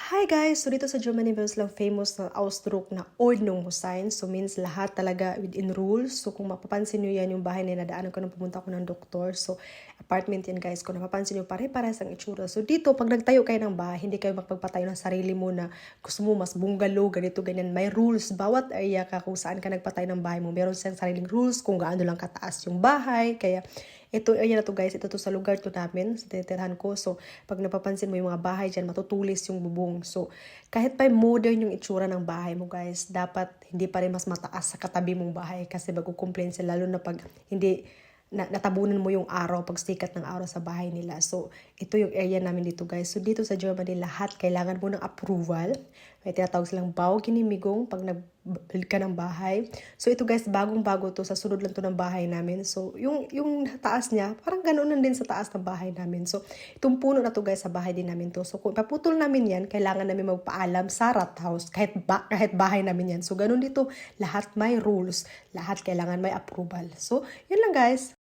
Hi guys! So dito sa Germany, meron silang famous na Ausdruck na Ordnungssein. So means lahat talaga within rules. So kung mapapansin nyo yan yung bahay na nadaanan ko nung pumunta ko ng doktor. So apartment yan guys. Kung napapansin nyo pare-parehas ang itsura. So dito pag nagtayo kayo ng bahay, hindi kayo magpagpatayo ng sarili mo na gusto mo mas bungalow, ganito, ganyan. May rules. Bawat area ka kung saan ka nagpatayo ng bahay mo. Meron silang sariling rules kung gaano lang kataas yung bahay. Kaya ito area na to guys, ito to sa lugar to namin, sa tinitirhan ko. So, pag napapansin mo yung mga bahay dyan, matutulis yung bubong. So, kahit pa modern yung itsura ng bahay mo guys, dapat hindi pa rin mas mataas sa katabi mong bahay kasi magkukomplain sila, lalo na pag hindi natabunan mo yung araw, pag sikat ng araw sa bahay nila. So, ito yung area namin dito guys. So, dito sa Germany, lahat kailangan mo ng approval. May tinatawag silang Baugenehmigung pag nag-build ka ng bahay. So, ito guys, bagong-bago to. Sa sunod lang to ng bahay namin. So, yung taas niya, parang ganoon lang din sa taas ng bahay namin. So, itong puno na to guys, sa bahay din namin to. So, kung paputol namin yan, kailangan namin magpaalam sa Rathaus. Kahit bahay namin yan. So, ganun dito, lahat may rules. Lahat kailangan may approval. So, yun lang guys.